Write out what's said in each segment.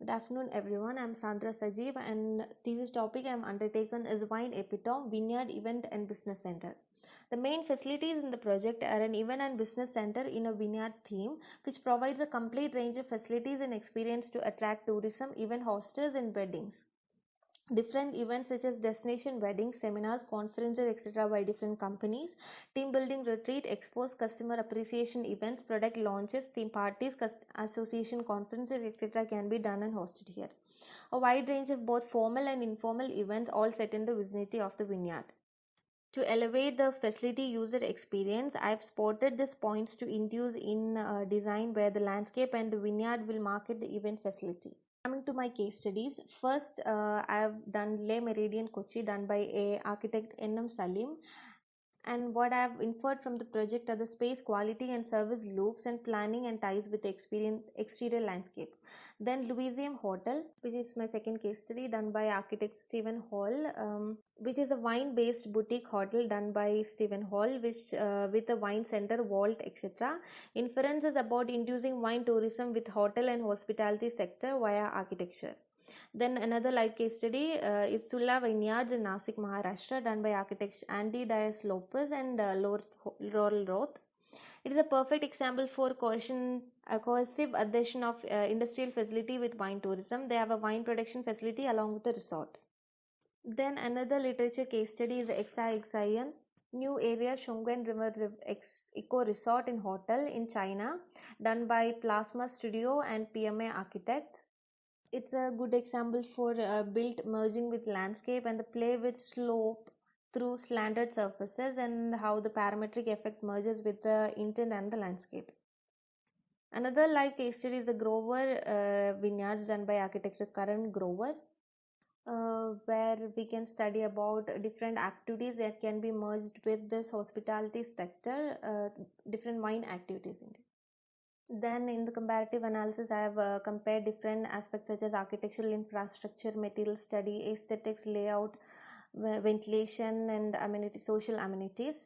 Good afternoon, everyone. I'm Sandra Sajeev, and thesis topic I'm undertaken is Wine Epitome, Vineyard Event and Business Center. The main facilities in the project are an event and business center in a vineyard theme, which provides a complete range of facilities and experience to attract tourism, event hostels, and weddings. Different events such as destination weddings, seminars, conferences, etc. by different companies, team building retreat, expos, customer appreciation events, product launches, theme parties, association conferences, etc. can be done and hosted here. A wide range of both formal and informal events all set in the vicinity of the vineyard. To elevate the facility user experience, I've spotted these points to induce in design where the landscape and the vineyard will market the event facility. Coming to my case studies, first I have done Le Meridian Kochi, done by a architect N.M. Salim, and what I have inferred from the project are the space quality and service loops and planning and ties with the exterior landscape. Then Louisium Hotel, which is my second case study, done by architect Stephen Hall, which is a wine-based boutique hotel done by Stephen Hall, which with a wine center, vault, etc. Inference is about inducing wine tourism with hotel and hospitality sector via architecture. Then another live case study is Sulla Vineyards in Nasik, Maharashtra, done by architects Andy Dias Lopez and Laurel Roth. It is a perfect example for cohesive addition of industrial facility with wine tourism. They have a wine production facility along with a resort. Then another literature case study is Exaian, new area Shongwen River Eco Resort and Hotel in China, done by Plasma Studio and PMA Architects. It's a good example for built merging with landscape and the play with slope through slanted surfaces and how the parametric effect merges with the intent and the landscape. Another live case study is the Grover Vineyards done by architect Karan Grover, where we can study about different activities that can be merged with this hospitality sector, different wine activities in it. Then in the comparative analysis, I have compared different aspects such as architectural infrastructure, material study, aesthetics, layout, ventilation, and social amenities.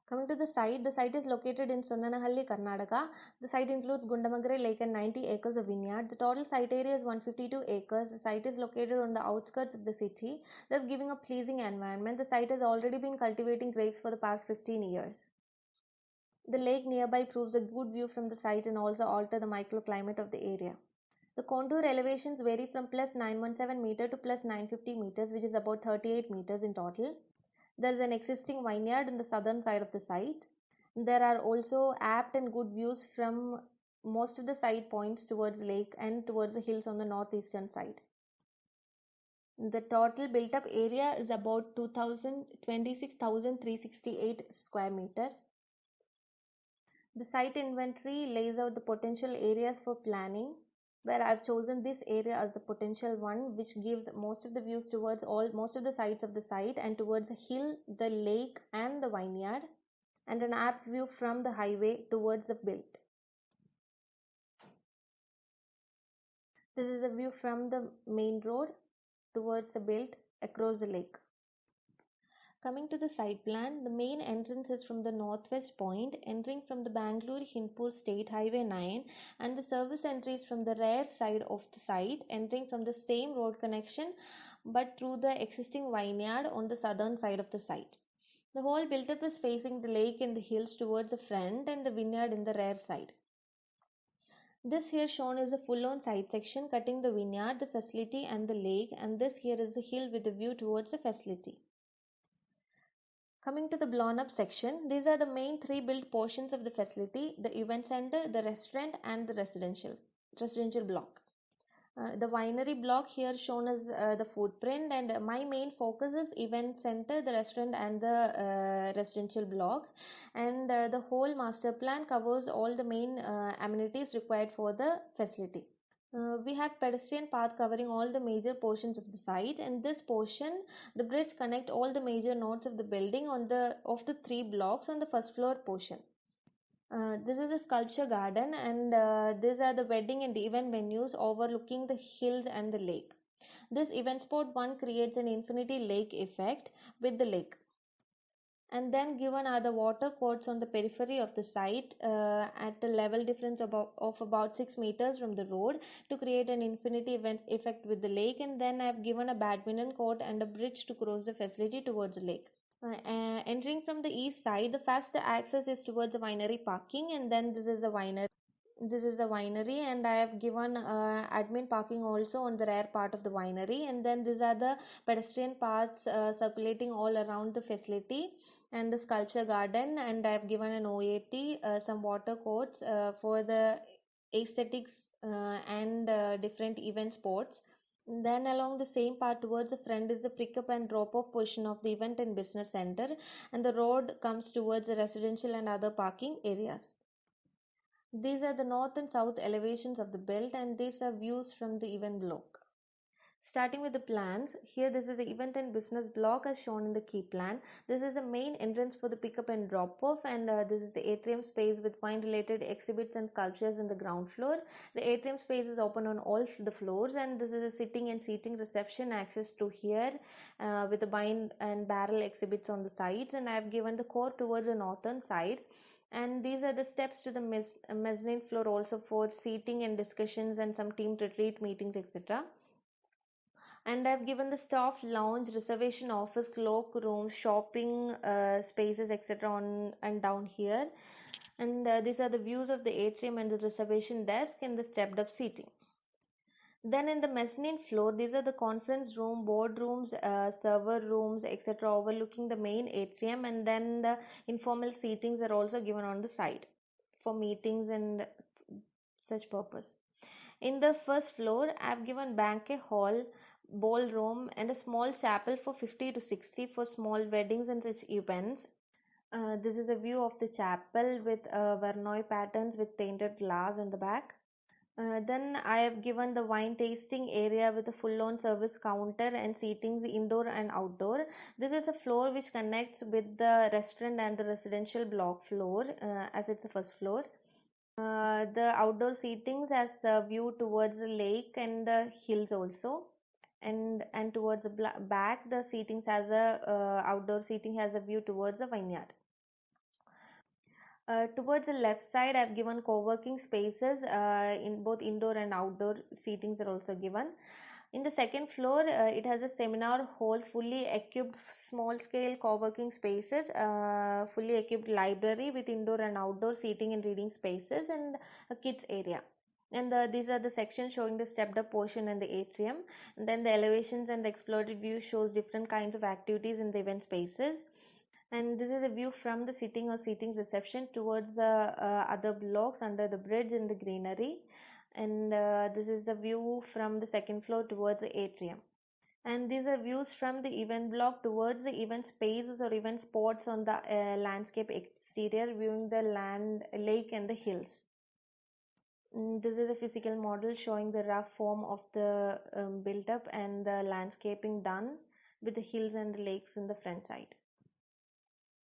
Coming to the site is located in Sonnanahalli, Karnataka. The site includes Gundamagare Lake and 90 acres of vineyard. The total site area is 152 acres. The site is located on the outskirts of the city, thus giving a pleasing environment. The site has already been cultivating grapes for the past 15 years. The lake nearby provides a good view from the site and also alter the microclimate of the area. The contour elevations vary from plus 917 meter to plus 950 meters, which is about 38 meters in total. There is an existing vineyard on the southern side of the site. There are also apt and good views from most of the site points towards lake and towards the hills on the northeastern side. The total built up area is about 26,368 square meter. The site inventory lays out the potential areas for planning, where I've chosen this area as the potential one, which gives most of the views towards most of the sides of the site and towards the hill, the lake and the vineyard, and an apt view from the highway towards the built. This is a view from the main road towards the built across the lake. Coming to the site plan, the main entrance is from the northwest point, entering from the Bangalore-Hinpur State Highway 9, and the service entry is from the rear side of the site, entering from the same road connection but through the existing vineyard on the southern side of the site. The whole build-up is facing the lake and the hills towards the front and the vineyard in the rear side. This here shown is a full-on site section cutting the vineyard, the facility and the lake, and this here is the hill with the view towards the facility. Coming to the blown up section, these are the main three built portions of the facility: the event center, the restaurant and the residential block. The winery block here shown as the footprint, and my main focus is event center, the restaurant and the residential block, and the whole master plan covers all the main amenities required for the facility. We have pedestrian path covering all the major portions of the site, and this portion, the bridge connect all the major nodes of the building of the three blocks on the first floor portion. This is a sculpture garden, and these are the wedding and event venues overlooking the hills and the lake. This event spot 1 creates an infinity lake effect with the lake. And then given are the water courts on the periphery of the site at a level difference of about 6 meters from the road to create an infinity event effect with the lake. And then I have given a badminton court and a bridge to cross the facility towards the lake. Entering from the east side, the fastest access is towards the winery parking, and then this is the winery. This is the winery, and I have given admin parking also on the rear part of the winery. And then these are the pedestrian paths circulating all around the facility and the sculpture garden. And I have given an OAT, some water courts for the aesthetics and different event sports. Then along the same path towards the front is the pick up and drop off portion of the event and business center, and the road comes towards the residential and other parking areas. These are the north and south elevations of the belt, and these are views from the event block. Starting with the plans, here this is the event and business block as shown in the key plan. This is the main entrance for the pickup and drop off, and this is the atrium space with wine related exhibits and sculptures in the ground floor. The atrium space is open on all the floors, and this is a sitting and seating reception access to here with the wine and barrel exhibits on the sides. And I have given the core towards the northern side, and these are the steps to the mezzanine floor also for seating and discussions and some team retreat meetings, etc. And I've given the staff lounge, reservation office, cloak room, shopping spaces, etc. on and down here. And these are the views of the atrium and the reservation desk and the stepped up seating. Then in the mezzanine floor, these are the conference room, boardrooms, server rooms, etc. overlooking the main atrium, and then the informal seatings are also given on the side for meetings and such purpose. In the first floor, I have given banquet hall, ballroom, and a small chapel for 50 to 60 for small weddings and such events. This is a view of the chapel with Verneuil patterns with tainted glass on the back. Then I have given the wine tasting area with a full-on service counter and seatings indoor and outdoor. This is a floor which connects with the restaurant and the residential block floor as it's the first floor. The outdoor seatings has a view towards the lake and the hills also, and towards the back the seatings has a outdoor seating has a view towards the vineyard. Towards the left side, I've given co-working spaces in both indoor and outdoor seatings are also given. In the second floor, it has a seminar halls, fully equipped small-scale co-working spaces, fully equipped library with indoor and outdoor seating and reading spaces, and a kids area. And these are the sections showing the stepped up portion and the atrium. And then the elevations and the explored view shows different kinds of activities in the event spaces. And this is a view from the sitting or seating reception towards the other blocks under the bridge in the greenery. And this is the view from the second floor towards the atrium. And these are views from the event block towards the event spaces or event spots on the landscape exterior, viewing the lake and the hills. This is a physical model showing the rough form of the built up and the landscaping done with the hills and the lakes in the front side.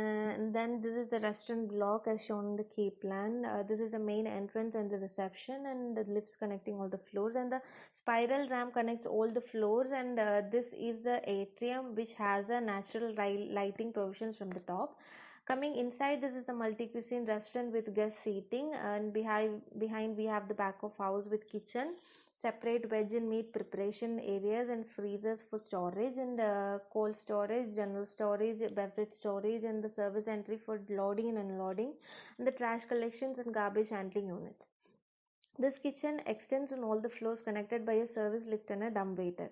And then this is the restaurant block as shown in the key plan. This is the main entrance and the reception, and the lifts connecting all the floors, and the spiral ramp connects all the floors. And this is the atrium which has a natural lighting provisions from the top. Coming inside, this is a multi-cuisine restaurant with guest seating, and behind we have the back of house with kitchen, separate veg and meat preparation areas, and freezers for storage, and cold storage, general storage, beverage storage, and the service entry for loading and unloading, and the trash collections and garbage handling units. This kitchen extends on all the floors connected by a service lift and a dumbwaiter.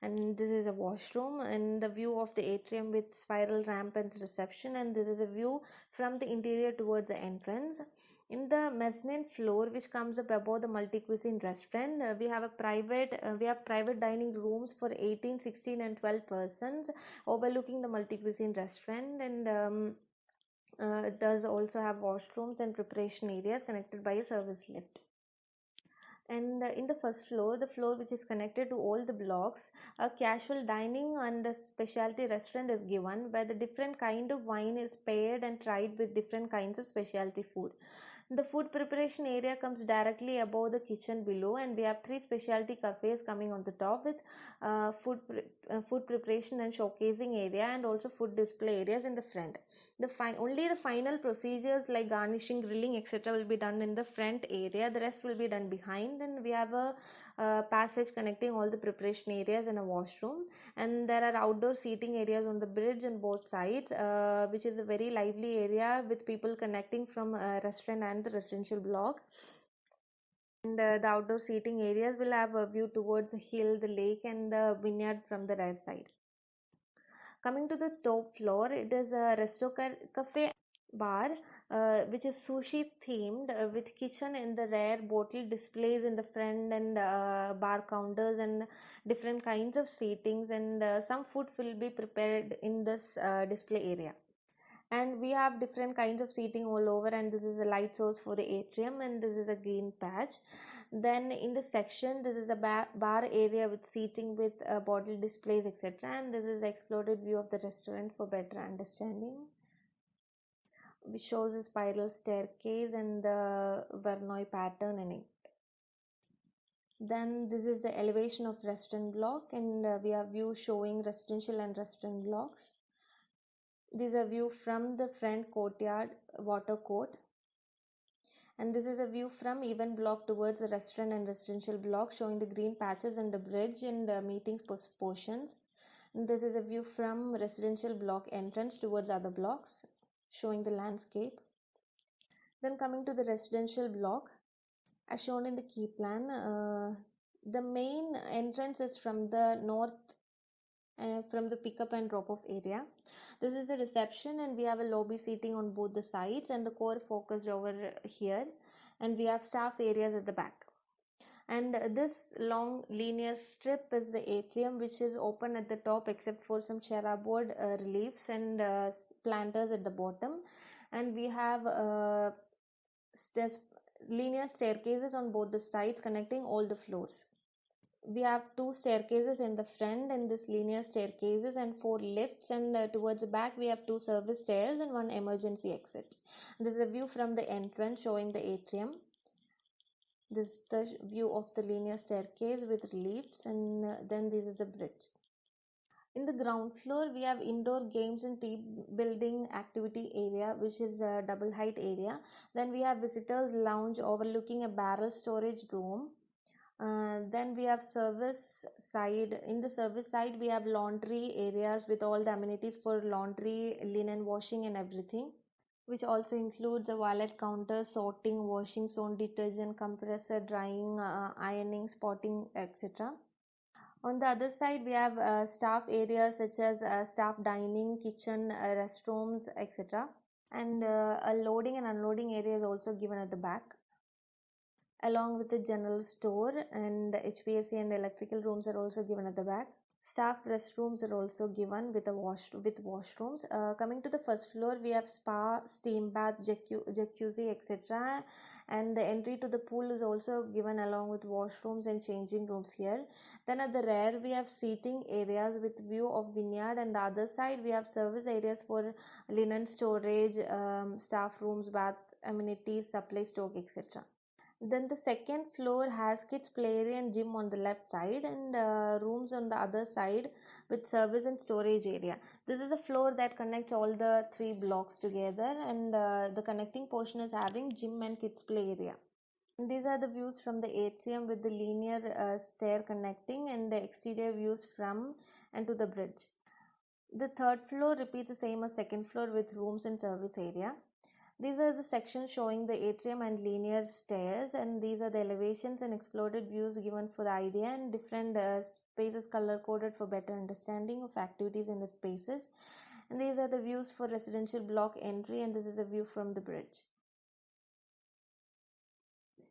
And this is a washroom and the view of the atrium with spiral ramp and reception, and this is a view from the interior towards the entrance. In the mezzanine floor, which comes up above the multi-cuisine restaurant, we have private dining rooms for 18, 16 and 12 persons overlooking the multi-cuisine restaurant, and it does also have washrooms and preparation areas connected by a service lift. And in the first floor, the floor which is connected to all the blocks, a casual dining and a specialty restaurant is given, where the different kind of wine is paired and tried with different kinds of specialty food. The food preparation area comes directly above the kitchen below, and we have 3 specialty cafes coming on the top with food preparation and showcasing area, and also food display areas in the front. Only the final procedures like garnishing, grilling, etc. will be done in the front area. The rest will be done behind, and we have a passage connecting all the preparation areas and a washroom, and there are outdoor seating areas on the bridge on both sides, which is a very lively area with people connecting from restaurant and the residential block. And the outdoor seating areas will have a view towards the hill, the lake, and the vineyard from the rear side. Coming to the top floor, it is a resto cafe bar, which is sushi themed, with kitchen in the rear, bottle displays in the front, and bar counters and different kinds of seatings, and some food will be prepared in this display area. And we have different kinds of seating all over, and this is a light source for the atrium, and this is a green patch. Then in the section, this is a bar area with seating with bottle displays, etc., and this is exploded view of the restaurant for better understanding, which shows a spiral staircase and the Verneuil pattern in it. Then this is the elevation of restaurant block, and we have view showing residential and restaurant blocks. This is a view from the front courtyard water court, and this is a view from event block towards the restaurant and residential block, showing the green patches and the bridge and the meetings portions. And this is a view from residential block entrance towards other blocks, showing the landscape. Then coming to the residential block, as shown in the key plan, the main entrance is from the north, from the pickup and drop off area. This is a reception, and we have a lobby seating on both the sides, and the core focused over here, and we have staff areas at the back. And this long linear strip is the atrium, which is open at the top except for some cheraboard reliefs and planters at the bottom. And we have linear staircases on both the sides connecting all the floors. We have 2 staircases in the front and this linear staircases, and 4 lifts, and towards the back we have 2 service stairs and 1 emergency exit. This is a view from the entrance showing the atrium. This is the view of the linear staircase with lifts, and then this is the bridge. In the ground floor, we have indoor games and team building activity area, which is a double height area. Then we have visitors lounge overlooking a barrel storage room. Then we have service side. In the service side, we have laundry areas with all the amenities for laundry, linen washing, and everything, which also includes a valet counter, sorting, washing zone, detergent, compressor, drying, ironing, spotting, etc. On the other side, we have staff areas such as staff dining, kitchen, restrooms, etc. And a loading and unloading area is also given at the back, along with the general store, and the HVAC and electrical rooms are also given at the back. Staff restrooms are also given with washrooms. Coming to the first floor, we have spa, steam bath, jacuzzi, etc. And the entry to the pool is also given along with washrooms and changing rooms here. Then at the rear, we have seating areas with view of vineyard, and the other side we have service areas for linen storage, staff rooms, bath amenities, supply stock, etc. Then the second floor has kids play area and gym on the left side, and rooms on the other side with service and storage area. This is a floor that connects all the 3 blocks together, and the connecting portion is having gym and kids play area. And these are the views from the atrium with the linear stair connecting, and the exterior views from and to the bridge. The third floor repeats the same as second floor with rooms and service area. These are the sections showing the atrium and linear stairs, and these are the elevations and exploded views given for the idea, and different spaces color coded for better understanding of activities in the spaces. And these are the views for residential block entry, and this is a view from the bridge.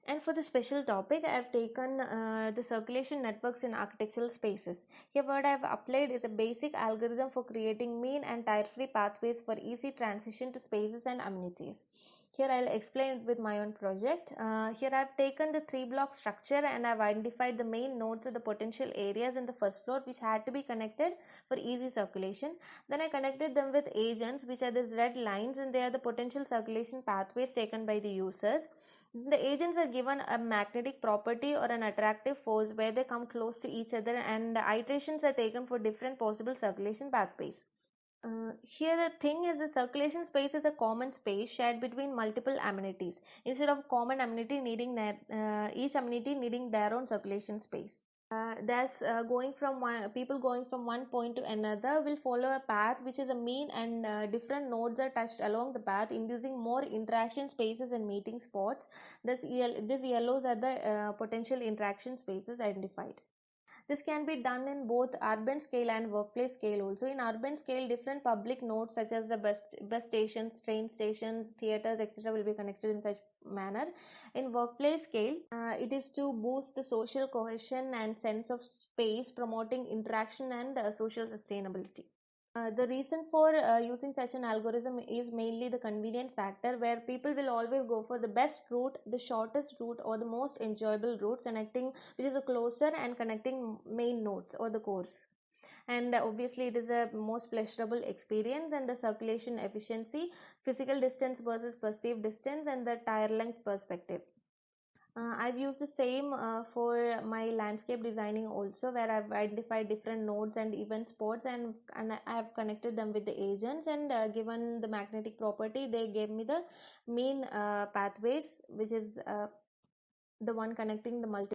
And for the special topic, I have taken the circulation networks in architectural spaces. Here what I have applied is a basic algorithm for creating mean and tire-free pathways for easy transition to spaces and amenities. Here I'll explain it with my own project. Here I've taken the 3-block structure and I've identified the main nodes of the potential areas in the first floor which had to be connected for easy circulation. Then I connected them with agents, which are these red lines, and they are the potential circulation pathways taken by the users. The agents are given a magnetic property or an attractive force where they come close to each other, and iterations are taken for different possible circulation pathways. Here the thing is, the circulation space is a common space shared between multiple amenities instead of common amenity needing each amenity needing their own circulation space. There's people going from one point to another will follow a path which is a mean, and different nodes are touched along the path, inducing more interaction spaces and meeting spots. These yellows are the potential interaction spaces identified. This can be done in both urban scale and workplace scale also. In urban scale, different public nodes such as the bus stations, train stations, theaters, etc. will be connected in such manner. In workplace scale, it is to boost the social cohesion and sense of space, promoting interaction and social sustainability. The reason for using such an algorithm is mainly the convenient factor, where people will always go for the best route, the shortest route, or the most enjoyable route connecting, which is a closer and connecting main nodes or the cores. And obviously it is a most pleasurable experience, and the circulation efficiency, physical distance versus perceived distance, and the tire length perspective. I've used the same for my landscape designing also, where I've identified different nodes and event spots, and I've connected them with the agents, and given the magnetic property, they gave me the mean pathways, which is the one connecting the multiple